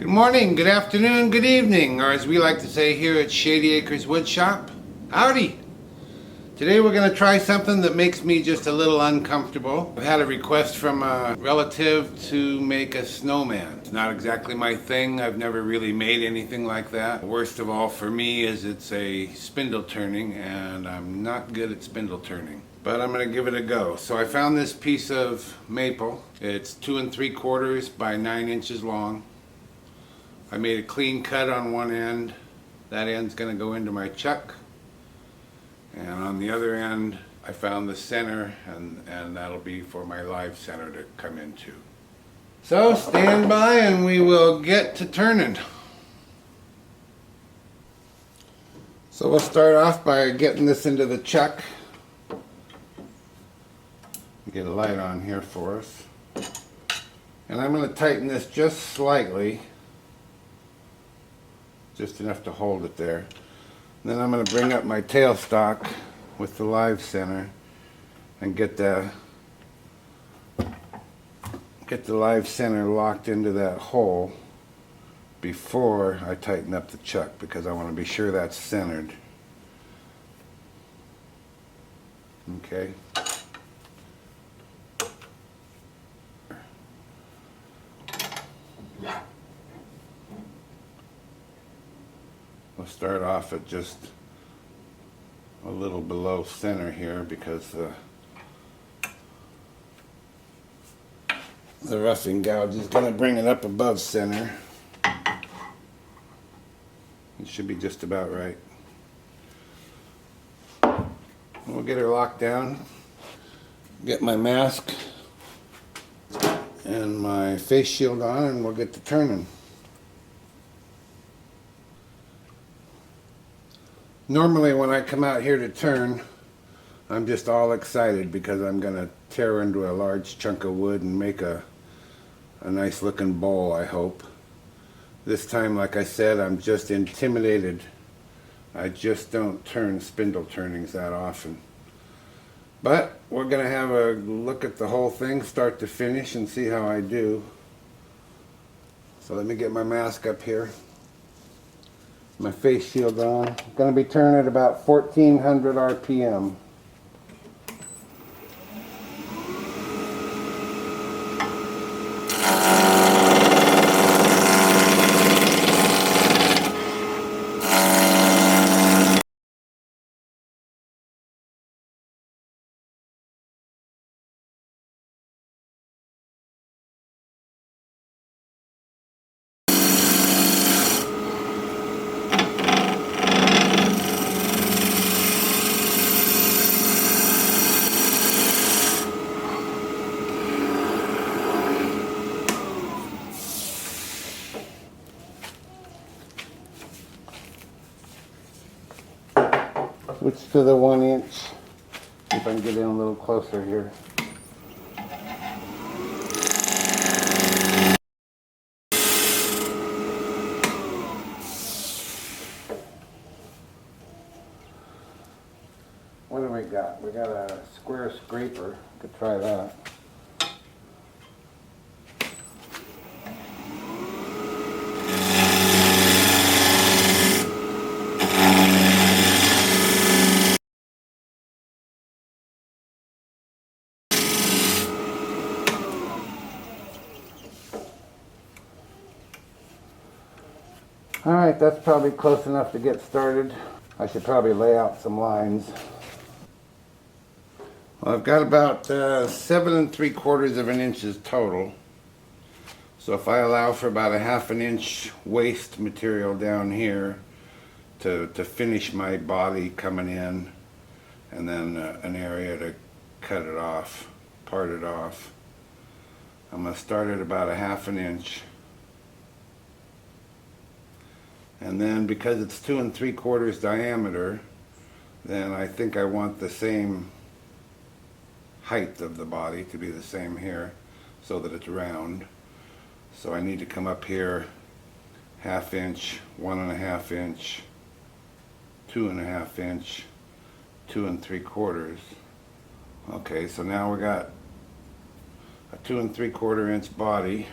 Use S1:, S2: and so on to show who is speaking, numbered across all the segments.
S1: Good morning, good afternoon, good evening, or as we like to say here at Shady Acres Woodshop, howdy! Today we're going to try something that makes me just a little uncomfortable. I've had a request from a relative to make a snowman. It's not exactly my thing. I've never really made anything like that. Worst of all for me is it's a spindle turning, and I'm not good at spindle turning. But I'm going to give it a go. So I found this piece of maple. It's 2 3/4 by 9 inches long. I made a clean cut on one end. That end's going to go into my chuck. And on the other end, I found the center, and that'll be for my live center to come into. So stand by and we will get to turning. So we'll start off by getting this into the chuck. Get a light on here for us. And I'm going to tighten this just slightly. Just enough to hold it there. And then I'm going to bring up my tailstock with the live center and get the live center locked into that hole before I tighten up the chuck, because I want to be sure that's centered. Okay. We'll start off at just a little below center here, because the roughing gouge is going to bring it up above center. It should be just about right. We'll get her locked down, get my mask and my face shield on, and we'll get to turning. Normally when I come out here to turn, I'm just all excited because I'm going to tear into a large chunk of wood and make a nice looking bowl, I hope. This time, like I said, I'm just intimidated. I just don't turn spindle turnings that often. But we're going to have a look at the whole thing, start to finish, and see how I do. So let me get my mask up here. My face shield on. I'm going to be turning at about 1400 RPM. Switch to the 1 inch. See if I can get in a little closer here. What do we got? We got a square scraper. Could try that. Alright, that's probably close enough to get started. I should probably lay out some lines. Well, I've got about 7 3/4 inches total. So if I allow for about a 1/2 inch waste material down here to finish my body coming in, and then an area to cut it off, part it off. I'm going to start at about a 1/2 inch. And then because it's 2 3/4 diameter, then I think I want the same height of the body to be the same here, so that it's round. So I need to come up here 1/2 inch, 1 1/2 inch, 2 1/2 inch, 2 3/4. Okay, so now we got a 2 3/4 inch body.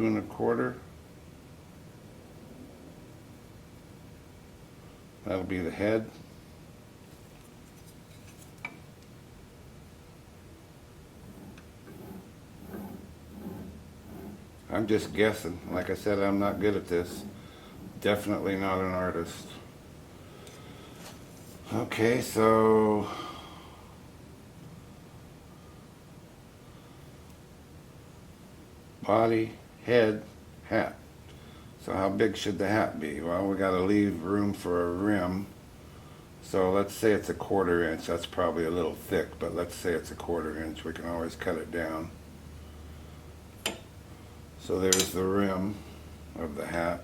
S1: 2¼ that'll be the head. I'm just guessing. Like I said, I'm not good at this. Definitely not an artist. Okay, so body, head, hat. So how big should the hat be? Well, we got to leave room for a rim. So let's say it's a 1/4 inch. That's probably a little thick, but let's say it's a 1/4 inch. We can always cut it down. So there's the rim of the hat.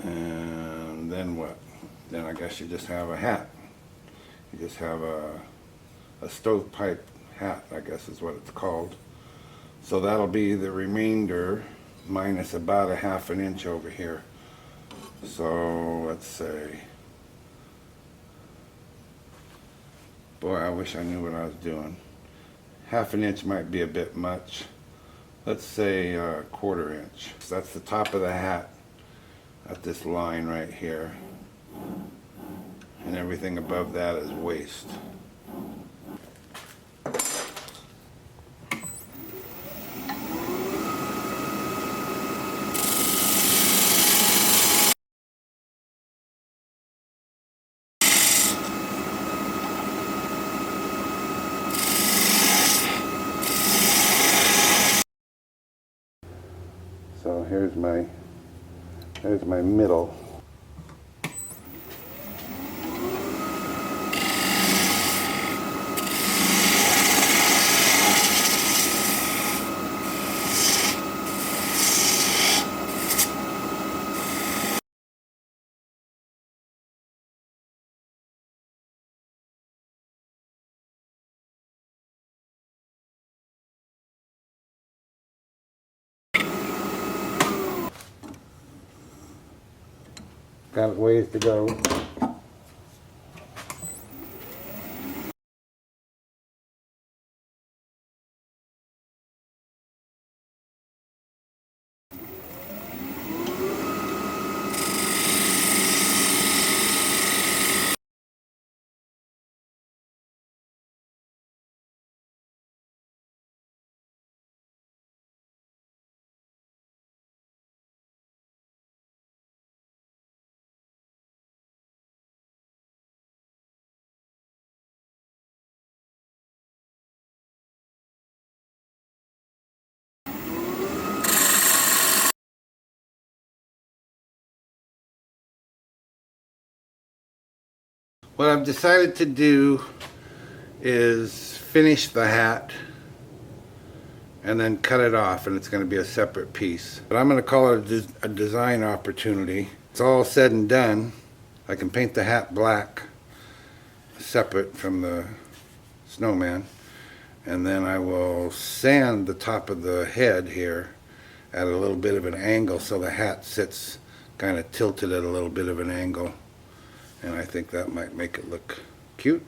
S1: And then what? Then I guess you just have a hat. You just have a stovepipe hat, I guess is what it's called. So that'll be the remainder minus about a 1/2 inch over here. So let's say, boy, I wish I knew what I was doing. 1/2 inch might be a bit much. Let's say 1/4 inch. So that's the top of the hat at this line right here. And everything above that is waist. So here's my middle. Got ways to go. What I've decided to do is finish the hat and then cut it off, and it's going to be a separate piece. But I'm going to call it a design opportunity. It's all said and done. I can paint the hat black, separate from the Snowman, and then I will sand the top of the head here at a little bit of an angle so the hat sits kind of tilted at a little bit of an angle. And I think that might make it look cute.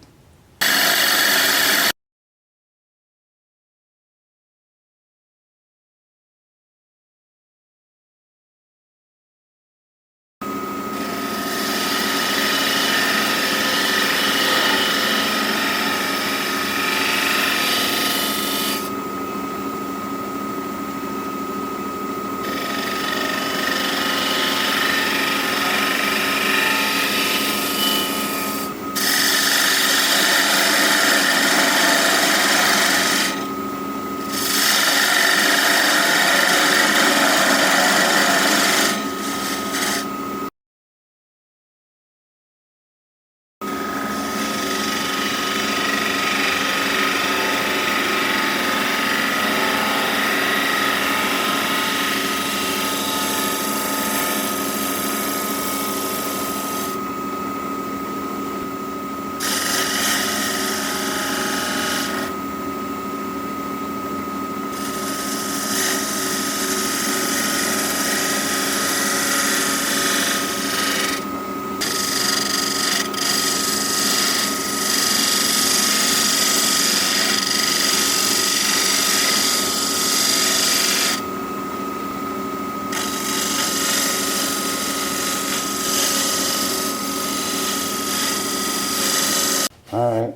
S1: Alright,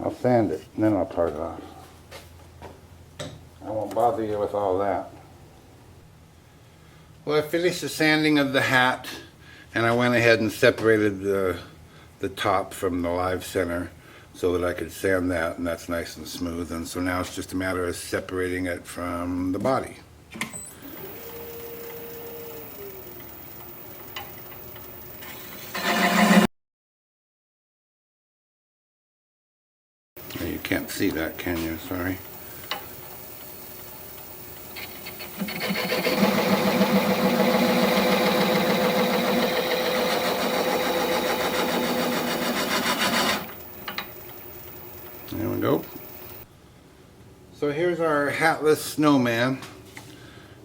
S1: I'll sand it and then I'll part it off. I won't bother you with all that. Well, I finished the sanding of the hat and I went ahead and separated the top from the live center so that I could sand that, and that's nice and smooth. And so now it's just a matter of separating it from the body. You can't see that, can you? Sorry. There we go. So here's our hatless snowman,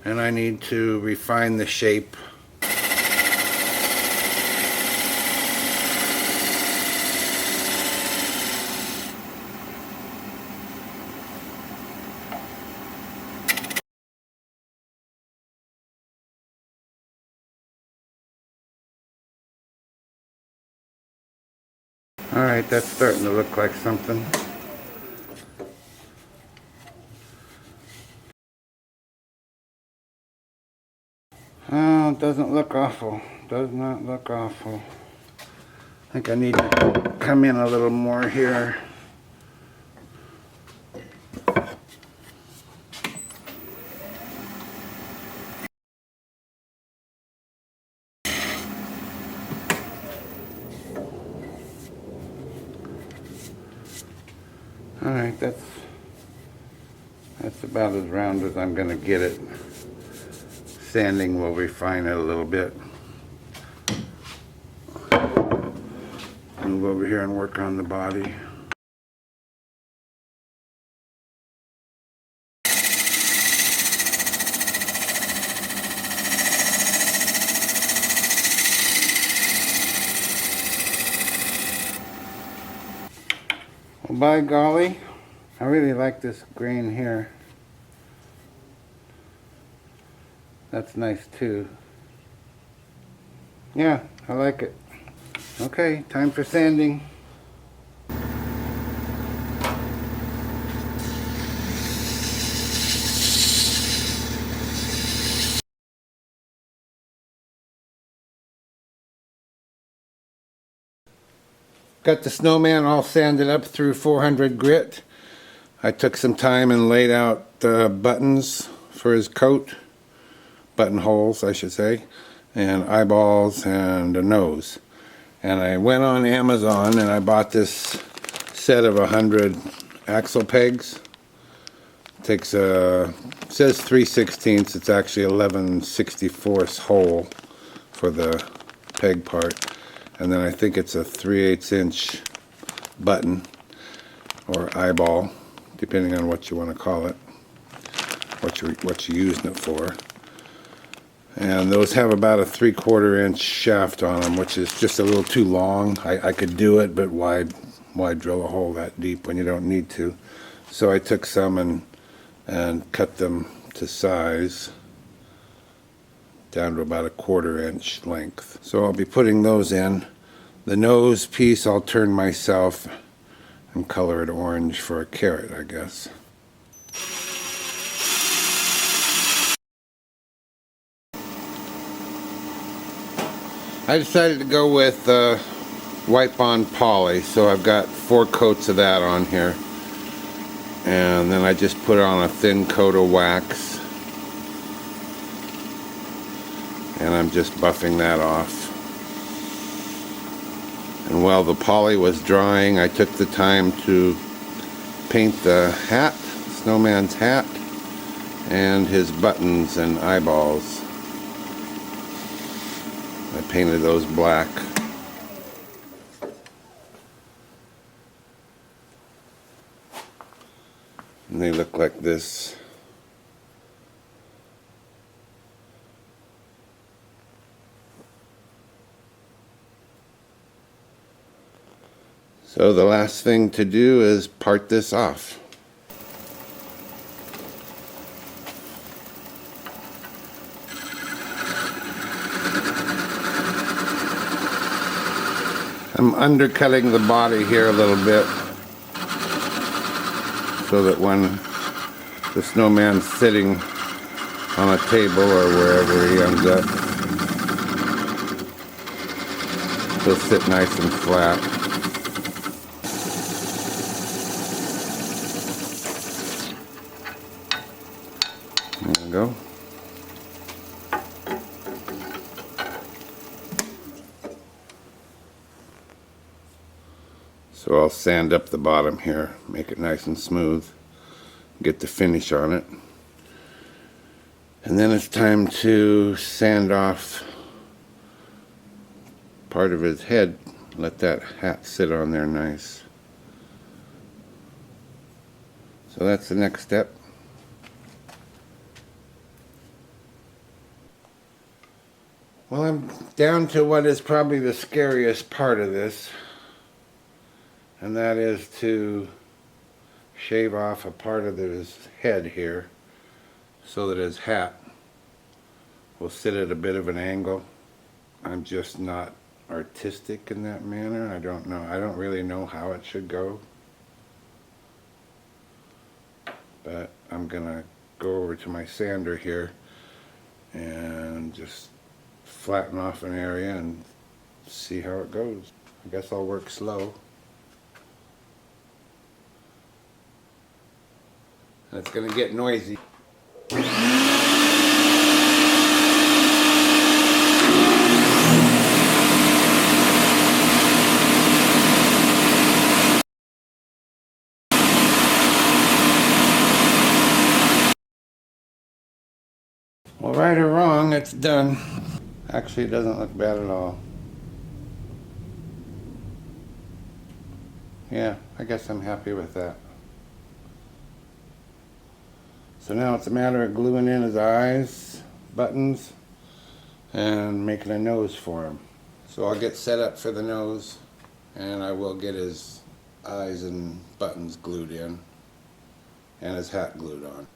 S1: and I need to refine the shape. Alright, that's starting to look like something. Oh, it doesn't look awful. Does not look awful. I think I need to come in a little more here. Alright, that's about as round as I'm going to get it. Sanding will refine it a little bit. Move over here and work on the body. Well, by golly, I really like this grain here. That's nice too. Yeah, I like it. Okay, time for sanding. Got the snowman all sanded up through 400 grit. I took some time and laid out the buttons for his coat. Buttonholes, I should say. And eyeballs and a nose. And I went on Amazon and I bought this set of 100 axle pegs. Takes a, says 3/16, it's actually 11/64 hole for the peg part. And then I think it's a 3/8 inch button or eyeball, depending on what you want to call it, what you're using it for. And those have about a 3/4 inch shaft on them, which is just a little too long. I could do it, but why drill a hole that deep when you don't need to? So I took some and cut them to size down to about a 1/4 inch length. So I'll be putting those in. The nose piece I'll turn myself and color it orange for a carrot, I guess. I decided to go with wipe on poly, so I've got 4 coats of that on here, and then I just put it on a thin coat of wax, and I'm just buffing that off. And while the poly was drying, I took the time to paint the hat, Snowman's hat, and his buttons and eyeballs. I painted those black. And they look like this. So the last thing to do is part this off. I'm undercutting the body here a little bit so that when the snowman's sitting on a table or wherever he ends up, he'll sit nice and flat. There we go. So I'll sand up the bottom here, make it nice and smooth, get the finish on it. And then it's time to sand off part of his head, let that hat sit on there nice. So that's the next step. Well, I'm down to what is probably the scariest part of this, and that is to shave off a part of his head here so that his hat will sit at a bit of an angle. I'm just not artistic in that manner. I don't know. I don't really know how it should go. But I'm gonna go over to my sander here and just flatten off an area and see how it goes. I guess I'll work slow. It's gonna get noisy. Well, right or wrong, it's done. Actually, it doesn't look bad at all. Yeah, I guess I'm happy with that. So now it's a matter of gluing in his eyes, buttons, and making a nose for him. So I'll get set up for the nose, and I will get his eyes and buttons glued in, and his hat glued on.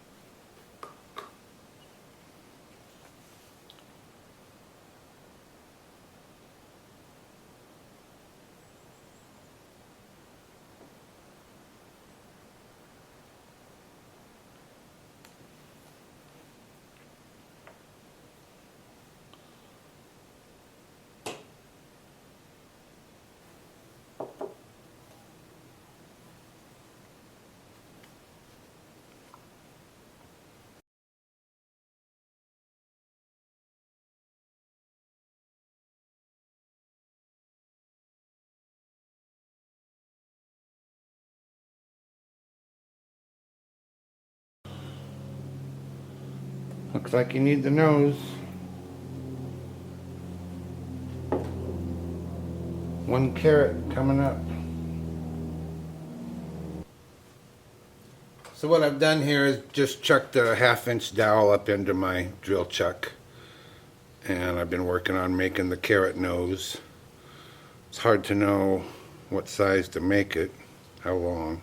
S1: Looks like you need the nose. One carrot coming up. So what I've done here is just chucked a 1/2-inch dowel up into my drill chuck, and I've been working on making the carrot nose. It's hard to know what size to make it, how long.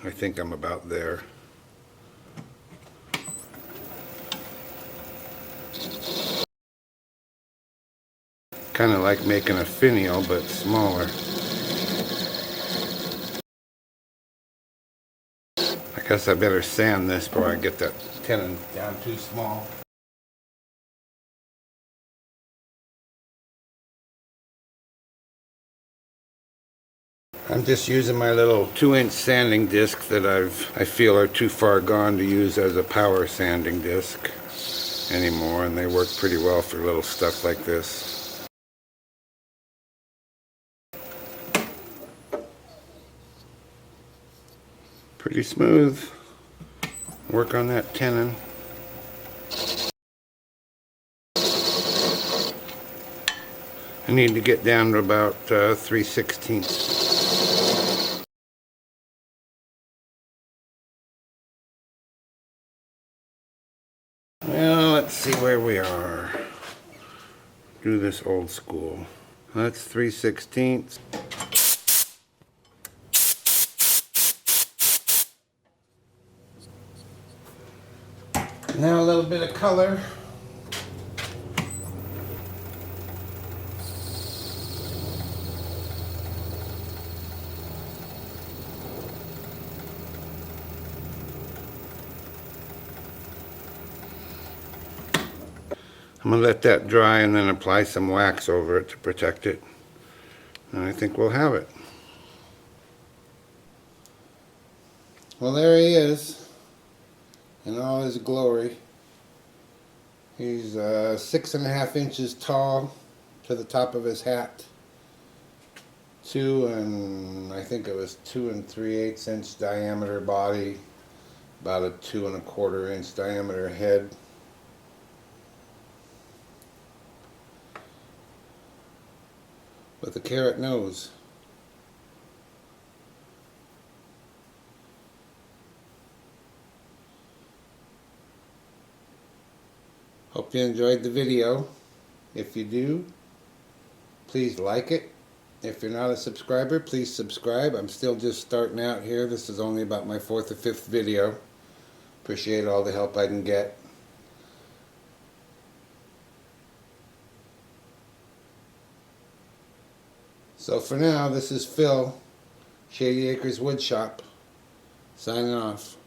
S1: I think I'm about there. Kind of like making a finial, but smaller. I guess I better sand this before I get that tenon down too small. I'm just using my little 2-inch sanding disc that I feel are too far gone to use as a power sanding disc anymore, and they work pretty well for little stuff like this. Pretty smooth. Work on that tenon. I need to get down to about 3/16. Well, let's see where we are. Do this old school. That's 3/16. Now a little bit of color. I'm going to let that dry and then apply some wax over it to protect it. And I think we'll have it. Well, there he is in all his glory. He's 6.5 inches tall to the top of his hat. I think it was 2 3/8 inch diameter body, about a 2 1/4 inch diameter head. With a carrot nose. Hope you enjoyed the video. If you do, please like it. If you're not a subscriber, please subscribe. I'm still just starting out here. This is only about my 4th or 5th video. Appreciate all the help I can get. So for now, this is Phil, Shady Acres Woodshop, signing off.